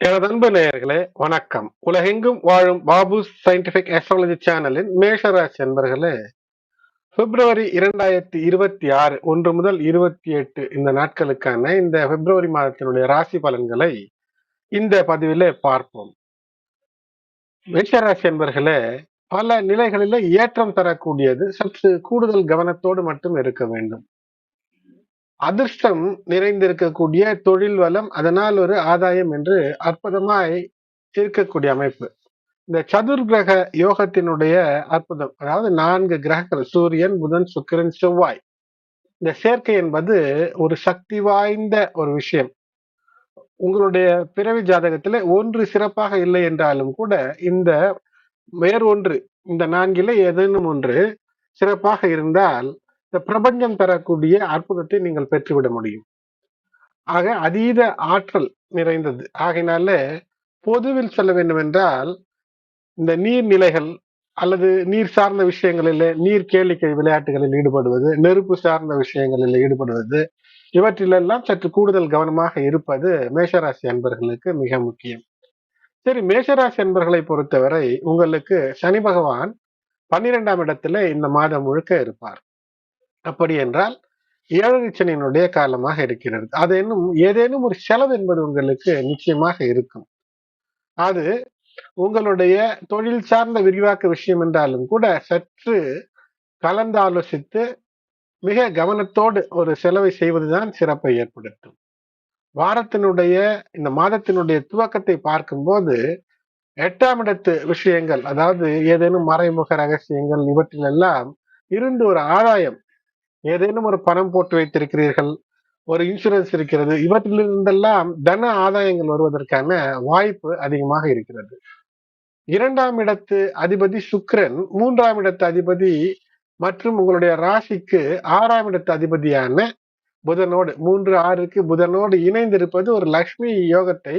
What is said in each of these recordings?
எனது அன்பு நேயர்களே வணக்கம். உலகெங்கும் வாழும் பாபு சயின்டிபிக் அஸ்ட்ராலஜி சேனலின் மேஷராசி அன்பர்களே, பிப்ரவரி 2026 1 முதல் 28 இந்த நாட்களுக்கான இந்த பிப்ரவரி மாதத்தினுடைய ராசி பலன்களை இந்த பதிவிலே பார்ப்போம். மேஷராசி அன்பர்களே, பல நிலைகளிலே ஏற்றம் தரக்கூடியது. சற்று கூடுதல் கவனத்தோடு மட்டும் இருக்க வேண்டும். அதிர்ஷ்டம் நிறைந்திருக்கக்கூடிய தொழில் வளம், அதனால் ஒரு ஆதாயம் என்று அற்புதமாய் இருக்கக்கூடிய அமைப்பு. இந்த சதுர் கிரக யோகத்தினுடைய அற்புதம், அதாவது 4 கிரகங்கள் சூரியன், புதன், சுக்கிரன், செவ்வாய், இந்த சேர்க்கை என்பது ஒரு சக்தி வாய்ந்த ஒரு விஷயம். உங்களுடைய பிறவி ஜாதகத்துல ஒன்று சிறப்பாக இல்லை என்றாலும் கூட இந்த வேறொன்று, இந்த 4ல ஏதேனும் ஒன்று சிறப்பாக இருந்தால் இந்த பிரபஞ்சம் தரக்கூடிய அற்புதத்தை நீங்கள் பெற்றுவிட முடியும். ஆக அதீத ஆற்றல் நிறைந்தது. ஆகையினால பொதுவில் சொல்ல வேண்டும் என்றால், இந்த நீர்நிலைகள் அல்லது நீர் சார்ந்த விஷயங்களிலே, நீர் கேளிக்கை விளையாட்டுகளில் ஈடுபடுவது, நெருப்பு சார்ந்த விஷயங்களில் ஈடுபடுவது, இவற்றிலெல்லாம் சற்று கூடுதல் கவனமாக இருப்பது மேஷராசி அன்பர்களுக்கு மிக முக்கியம். சரி, மேஷராசி அன்பர்களை பொறுத்தவரை உங்களுக்கு சனி பகவான் 12ஆம் இடத்துல இந்த மாதம் முழுக்க இருப்பார். அப்படி என்றால் 7 சனியினுடைய காலமாக இருக்கிறது. அது ஏதேனும் ஒரு செலவு என்பது உங்களுக்கு நிச்சயமாக இருக்கும். அது உங்களுடைய தொழில் சார்ந்த விரிவாக்க விஷயம் என்றாலும் கூட சற்று கலந்து ஆலோசித்து மிக கவனத்தோடு ஒரு செலவை செய்வதுதான் சிறப்பை ஏற்படுத்தும். வாரத்தினுடைய இந்த மாதத்தினுடைய துவக்கத்தை பார்க்கும்போது 8ஆம் இடத்து விஷயங்கள், அதாவது ஏதேனும் மறைமுக ரகசியங்கள், இவற்றிலெல்லாம் இருந்து ஒரு ஆதாயம், ஏதேனும் ஒரு பணம் போட்டு வைத்திருக்கிறீர்கள், ஒரு இன்சூரன்ஸ் இருக்கிறது, இவற்றிலிருந்தெல்லாம் தன ஆதாயங்கள் வருவதற்கான வாய்ப்பு அதிகமாக இருக்கிறது. 2ஆம் இடத்து அதிபதி சுக்கிரன், 3ஆம் இடத்து அதிபதி மற்றும் உங்களுடைய ராசிக்கு 6ஆம் இடத்து அதிபதியான புதனோடு 3, 6க்கு புதனோடு இணைந்திருப்பது ஒரு லக்ஷ்மி யோகத்தை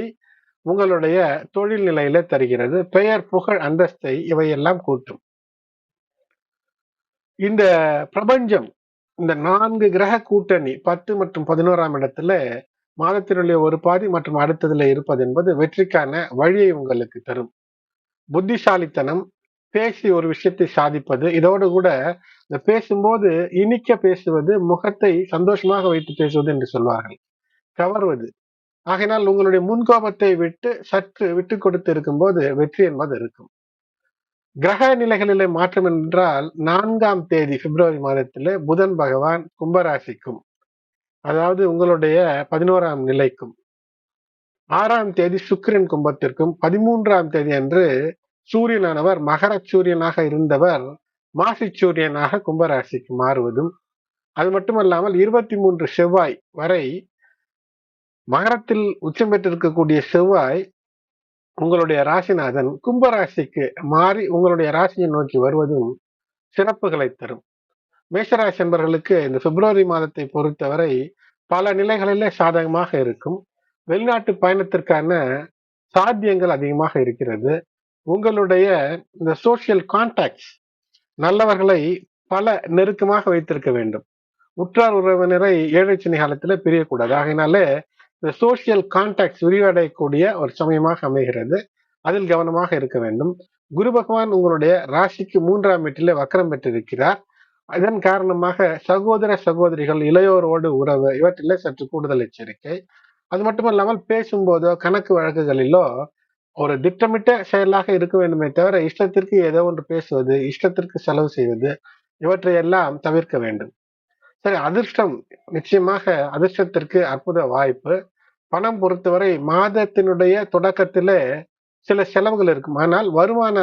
உங்களுடைய தொழில் நிலையில தருகிறது. பெயர், புகழ், அந்தஸ்தை இவையெல்லாம் கூட்டும். இந்த பிரபஞ்சம், இந்த 4 கிரக கூட்டணி 10 மற்றும் 11ஆம் இடத்துல மாதத்தினுடைய ஒரு பாதி மற்றும் அடுத்ததுல இருப்பது என்பது வெற்றிக்கான வழியை உங்களுக்கு தரும். புத்திசாலித்தனம், பேசி ஒரு விஷயத்தை சாதிப்பது, இதோடு கூட இந்த பேசும்போது இனிக்க பேசுவது, முகத்தை சந்தோஷமாக வைத்து பேசுவது என்று சொல்வார்கள், கவர்வது. ஆகையினால் உங்களுடைய முன்கோபத்தை விட்டு சற்று விட்டு கொடுத்து இருக்கும்போது வெற்றி என்பது இருக்கும். கிரக நிலைகளிலே மாற்றம் என்றால் 4ஆம் தேதி பிப்ரவரி மாதத்திலே புதன் பகவான் கும்பராசிக்கும், அதாவது உங்களுடைய 11ஆம் நிலைக்கும், 6ஆம் தேதி சுக்கிரன் கும்பத்திற்கும், 13ஆம் தேதி அன்று சூரியனானவர் மகர சூரியனாக இருந்தவர் மாசி சூரியனாக கும்பராசிக்கு மாறுவதும், அது மட்டுமல்லாமல் 23 செவ்வாய் வரை மகரத்தில் உச்சம் பெற்றிருக்கக்கூடிய செவ்வாய் உங்களுடைய ராசிநாதன் கும்பராசிக்கு மாறி உங்களுடைய ராசியை நோக்கி வருவதும் சிறப்புகளை தரும். மேஷராசி என்பவர்களுக்கு இந்த பிப்ரவரி மாதத்தை பொறுத்தவரை பல நிலைகளிலே சாதகமாக இருக்கும். வெளிநாட்டு பயணத்திற்கான சாத்தியங்கள் அதிகமாக இருக்கிறது. உங்களுடைய இந்த சோசியல் கான்டாக்ட்ஸ், நல்லவர்களை பல நெருக்கமாக வைத்திருக்க வேண்டும். உற்றார் உறவினரை 7 சனி காலத்துல பிரியக்கூடாது. ஆகையினாலே இந்த சோசியல் கான்டாக்ட்ஸ் விரிவடையக்கூடிய ஒரு சமயமாக அமைகிறது. அதில் கவனமாக இருக்க வேண்டும். குரு பகவான் உங்களுடைய ராசிக்கு 3ஆம் வீட்டிலே வக்கரம் பெற்றிருக்கிறார். இதன் காரணமாக சகோதர சகோதரிகள், இளையோரோடு உறவு, இவற்றிலே சற்று கூடுதல் எச்சரிக்கை. அது மட்டுமல்லாமல் பேசும்போதோ கணக்கு வழக்குகளிலோ ஒரு திட்டமிட்ட செயலாக இருக்க வேண்டுமே தவிர இஷ்டத்திற்கு ஏதோ ஒன்று பேசுவது, இஷ்டத்திற்கு செலவு செய்வது, இவற்றை எல்லாம் தவிர்க்க வேண்டும். சரி, அதிர்ஷ்டம் நிச்சயமாக அதிர்ஷ்டத்திற்கு அற்புத வாய்ப்பு. பணம் பொறுத்தவரை மாதத்தினுடைய தொடக்கத்திலே சில செலவுகள் இருக்கும். ஆனால் வருமான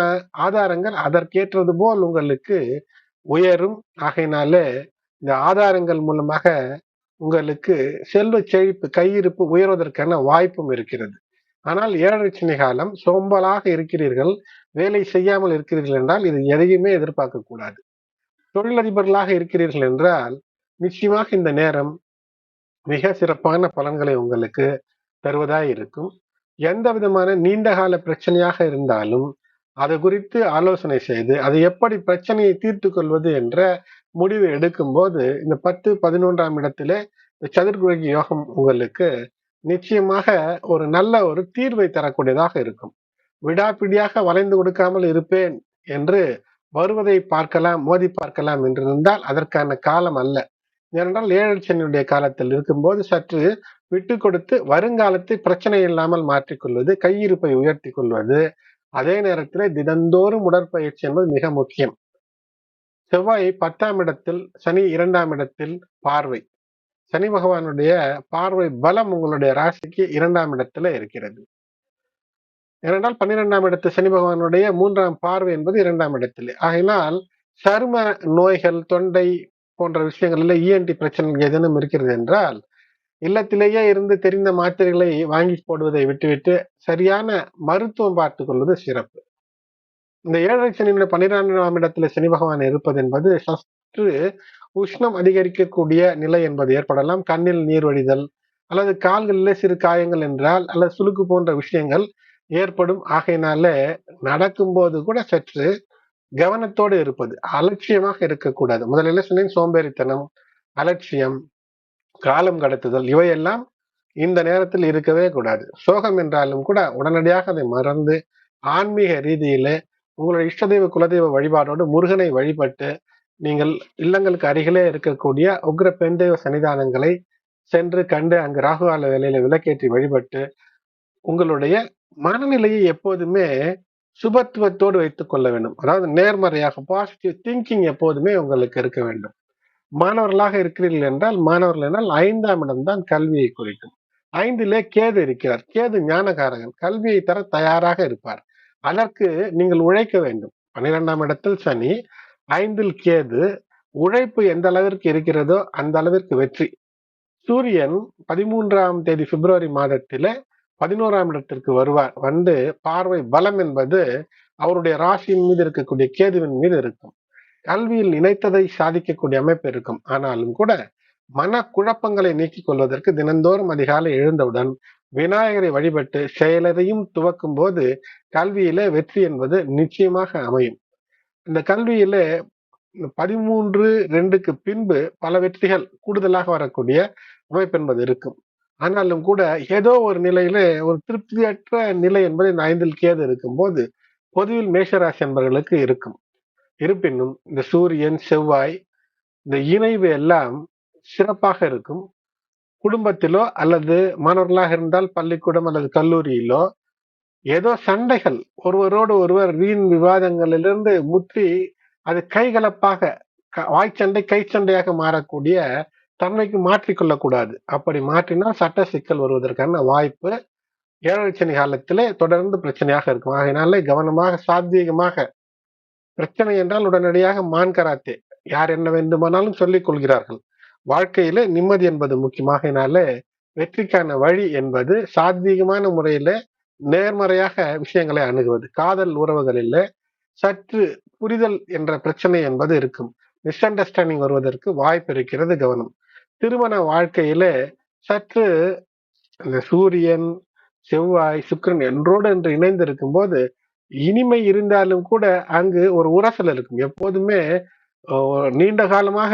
ஆதாரங்கள் அதற்கேற்றது போல் உங்களுக்கு உயரும். ஆகையினாலே இந்த ஆதாரங்கள் மூலமாக உங்களுக்கு செல்வ செழிப்பு, கையிருப்பு உயர்வதற்கான வாய்ப்பும் இருக்கிறது. ஆனால் 7 சனி காலம், சோம்பலாக இருக்கிறீர்கள், வேலை செய்யாமல் இருக்கிறீர்கள் என்றால் இது எதையுமே எதிர்பார்க்க கூடாது. தொழிலதிபர்களாக இருக்கிறீர்கள் என்றால் நிச்சயமாக இந்த நேரம் மிக சிறப்பான பலன்களை உங்களுக்கு தருவதாய் இருக்கும். எந்த விதமான நீண்டகால பிரச்சனையாக இருந்தாலும் அது குறித்து ஆலோசனை செய்து அதை எப்படி பிரச்சனையை தீர்த்து கொள்வது என்ற முடிவு எடுக்கும் போது இந்த 10, 11ஆம் இடத்திலே சதுர்கிரக யோகம் உங்களுக்கு நிச்சயமாக ஒரு நல்ல ஒரு தீர்வை தரக்கூடியதாக இருக்கும். விடாப்பிடியாக வளைந்து கொடுக்காமல் இருப்பேன் என்று வருவதை பார்க்கலாம், மோதி பார்க்கலாம் என்று இருந்தால் அதற்கான காலம் அல்ல. ஏனென்றால் ஏழரை சனியுடைய காலத்தில் இருக்கும்போது சற்று விட்டு கொடுத்து வருங்காலத்தை பிரச்சனை இல்லாமல் மாற்றிக்கொள்வது, கையிருப்பை உயர்த்தி கொள்வது, அதே நேரத்தில் தினந்தோறும் உடற்பயிற்சி என்பது மிக முக்கியம். செவ்வாய் 10ஆம் இடத்தில், சனி 2ஆம் இடத்தில் பார்வை. சனி பகவானுடைய பார்வை பலம் உங்களுடைய ராசிக்கு 2ஆம் இடத்துல இருக்கிறது. ஏனென்றால் 12ஆம் இடத்து சனி பகவானுடைய 3ஆம் பார்வை என்பது 2ஆம் இடத்தில். ஆகையினால் சரும நோய்கள், தொண்டை போன்ற விஷயங்களில் இஎன்டி பிரச்சனைகள் ஏதேனும் இருக்கிறது என்றால் இல்லத்திலேயே இருந்து தெரிந்த மாத்திரைகளை வாங்கி போடுவதை விட்டுவிட்டு சரியான மருத்துவம் பார்த்துக் கொள்வது சிறப்பு. இந்த ஏழரை சனியினுடைய 12ஆம் இடத்துல சனி பகவான் இருப்பது என்பது சற்று உஷ்ணம் அதிகரிக்கக்கூடிய நிலை என்பது ஏற்படலாம். கண்ணில் நீர் வடிதல் அல்லது கால்களிலே சிறு காயங்கள் என்றால் அல்லது சுளுக்கு போன்ற விஷயங்கள் ஏற்படும். ஆகையினால நடக்கும்போது கூட சற்று கவனத்தோடு இருப்பது, அலட்சியமாக இருக்கக்கூடாது. முதலில் சொன்னேன், சோம்பேறித்தனம், அலட்சியம், காலம் கடத்துதல் இவையெல்லாம் இந்த நேரத்தில் இருக்கவே கூடாது. சோகம் என்றாலும் கூட உடனடியாக அதை மறந்து ஆன்மீக ரீதியில உங்களுடைய இஷ்டதெய்வ குலதெய்வ வழிபாடோடு முருகனை வழிபட்டு நீங்கள் இல்லங்களுக்கு அருகிலே இருக்கக்கூடிய உக்ர பெண் தெய்வ சன்னிதானங்களை சென்று கண்டு அங்கு ராகுகால வேலையில விளக்கேற்றி வழிபட்டு உங்களுடைய மனநிலையை எப்போதுமே சுபத்துவத்தோடு வைத்துக் கொள்ள வேண்டும். அதாவது நேர்மறையாக பாசிட்டிவ் திங்கிங் எப்போதுமே உங்களுக்கு இருக்க வேண்டும். மாணவர்களாக இருக்கிறீர்கள் என்றால், மாணவர்கள் என்றால் 5ஆம் இடம்தான் கல்வியை குறிக்கும். 5லே கேது இருக்கிறார். கேது ஞானகாரகன், கல்வியை தர தயாராக இருப்பார். அதற்கு நீங்கள் உழைக்க வேண்டும். 12ஆம் இடத்தில் சனி, 5ல் கேது. உழைப்பு எந்த அளவிற்கு இருக்கிறதோ அந்த அளவிற்கு வெற்றி. சூரியன் 13ஆம் தேதி பிப்ரவரி மாதத்திலே 11ஆம் இடத்திற்கு வருவார். வந்து பார்வை பலம் என்பது அவருடைய ராசியின் மீது இருக்கக்கூடிய கேதுவின் மீது இருக்கும். கல்வியில் நினைத்ததை சாதிக்கக்கூடிய அமைப்பு இருக்கும். ஆனாலும் கூட மன குழப்பங்களை நீக்கிக் கொள்வதற்கு தினந்தோறும் அதிகாலை எழுந்தவுடன் விநாயகரை வழிபட்டு செயலதையும் துவக்கும் போது கல்வியிலே வெற்றி என்பது நிச்சயமாக அமையும். இந்த கல்வியிலே 13/2க்கு பின்பு பல வெற்றிகள் கூடுதலாக வரக்கூடிய அமைப்பு என்பது இருக்கும். ஆனாலும் கூட ஏதோ ஒரு நிலையில ஒரு திருப்தியற்ற நிலை என்பது இந்த 5ல் கேது இருக்கும் போது பொதுவில் மேஷராசி என்பவர்களுக்கு இருக்கும். இருப்பினும் இந்த சூரியன், செவ்வாய், இந்த இணைவு எல்லாம் சிறப்பாக இருக்கும். குடும்பத்திலோ அல்லது மாணவர்களாக இருந்தால் பள்ளிக்கூடம் அல்லது கல்லூரியிலோ ஏதோ சண்டைகள், ஒருவரோடு ஒருவர் வீண் விவாதங்களிலிருந்து முற்றி அது கைகலப்பாக வாய்ச்சண்டை கை சண்டையாக மாறக்கூடிய தன்மைக்கு மாற்றிக்கொள்ளக்கூடாது. அப்படி மாற்றினால் சட்ட சிக்கல் வருவதற்கான வாய்ப்பு ஏழரை சனி காலத்திலே தொடர்ந்து பிரச்சனையாக இருக்கும். ஆகையினாலே கவனமாக, சாத்வீகமாக, பிரச்சனை என்றால் உடனடியாக மான் கராத்தே, யார் என்ன வேண்டுமானாலும் சொல்லிக் கொள்கிறார்கள். வாழ்க்கையில நிம்மதி என்பது முக்கியமாகனால வெற்றிக்கான வழி என்பது சாத்வீகமான முறையில நேர்மறையாக விஷயங்களை அணுகுவது. காதல் உறவுகளில் சற்று புரிதல் என்ற பிரச்சனை என்பது இருக்கும். மிஸ் அண்டர்ஸ்டாண்டிங் வருவதற்கு வாய்ப்பு இருக்கிறது, கவனம். திருமண வாழ்க்கையில சற்று இந்த சூரியன், செவ்வாய், சுக்கிரன் என்றோடு என்று இணைந்து இருக்கும் போது இனிமை இருந்தாலும் கூட அங்கு ஒரு உரசல் இருக்கும். எப்போதுமே நீண்ட காலமாக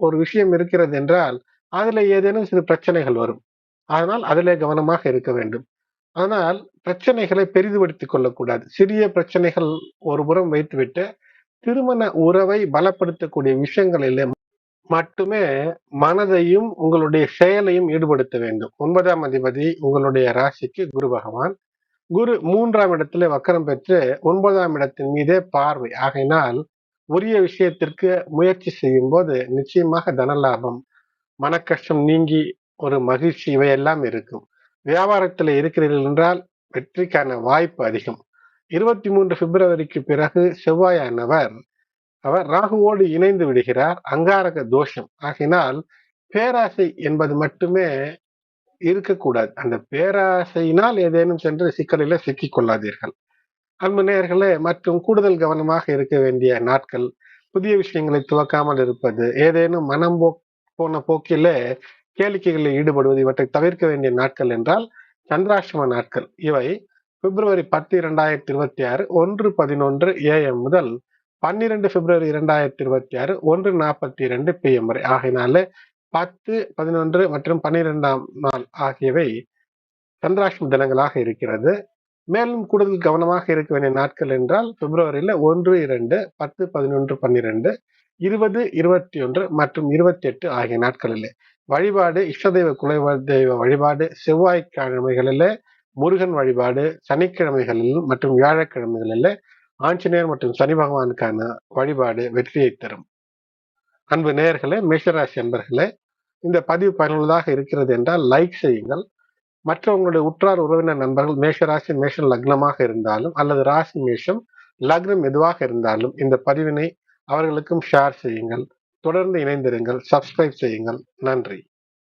ஒரு விஷயம் இருக்கிறது என்றால் அதுல ஏதேனும் சிறு பிரச்சனைகள் வரும். அதனால் அதிலே கவனமாக இருக்க வேண்டும். ஆனால் பிரச்சனைகளை பெரிதுபடுத்திக் கொள்ளக்கூடாது. சிறிய பிரச்சனைகள் ஒரு புறம் வைத்துவிட்டு திருமண உறவை பலப்படுத்தக்கூடிய விஷயங்களிலே மட்டுமே மனதையும் உங்களுடைய செயலையும் ஈடுபடுத்த வேண்டும். 9ஆம் அதிபதி உங்களுடைய ராசிக்கு குரு பகவான். குரு 3ஆம் இடத்திலே வக்கரம் பெற்று 9ஆம் இடத்தின் மீதே பார்வை. ஆகையினால் உரிய விஷயத்திற்கு முயற்சி செய்யும் போது நிச்சயமாக தனலாபம், மனக்கஷ்டம் நீங்கி ஒரு மகிழ்ச்சி இவையெல்லாம் இருக்கும். வியாபாரத்தில் இருக்கிறீர்கள் என்றால் வெற்றிக்கான வாய்ப்பு அதிகம். 23 பிப்ரவரிக்கு பிறகு செவ்வாயானவர் அவர் ராகுவோடு இணைந்து விடுகிறார். அங்காரக தோஷம். ஆகினால் பேராசை என்பது மட்டுமே இருக்கக்கூடாது. அந்த பேராசையினால் ஏதேனும் சென்று சிக்கலில சிக்கிக் கொள்ளாதீர்கள். அன்பு நேயர்களே, மற்றும் கூடுதல் கவனமாக இருக்க வேண்டிய நாட்கள், புதிய விஷயங்களை துவக்காமல் இருப்பது, ஏதேனும் மனம் போன போக்கிலே கேளிக்கைகளில் ஈடுபடுவது, இவற்றை தவிர்க்க வேண்டிய நாட்கள் என்றால் சந்திராஷ்டம நாட்கள். இவை பிப்ரவரி 10, 2026 1:11 AM முதல் 12 பிப்ரவரி 2026 1:42 PM வரை. ஆகையினால 10, 11 மற்றும் 12ஆம் நாள் ஆகியவை சந்திராஷ்டம தினங்களாக இருக்கிறது. மேலும் கூடுதல் கவனமாக இருக்க வேண்டிய நாட்கள் என்றால் பிப்ரவரியில 1, 2, 10, 11, 12, 20, 21 மற்றும் 28 ஆகிய நாட்களிலே வழிபாடு, இஷ்டதெய்வ குலதெய்வ வழிபாடு செவ்வாய்க்கிழமைகளிலே முருகன் வழிபாடு, சனிக்கிழமைகளில் மற்றும் வியாழக்கிழமைகளில் ஆஞ்சநேயர் மற்றும் சனி பகவானுக்கான வழிபாடு வெற்றியை தரும். அன்பு நேயர்களே, மேஷராசி அன்பர்களே, இந்த பதிவு பயனுள்ளதாக இருக்கிறது என்றால் லைக் செய்யுங்கள். மற்ற உங்களுடைய உற்றார் உறவினர் நண்பர்கள் மேஷராசி மேஷ லக்னமாக இருந்தாலும் அல்லது ராசி மேஷம் லக்னம் எதுவாக இருந்தாலும் இந்த பதிவினை அவர்களுக்கும் ஷேர் செய்யுங்கள். தொடர்ந்து இணைந்திருங்கள். சப்ஸ்கிரைப் செய்யுங்கள். நன்றி.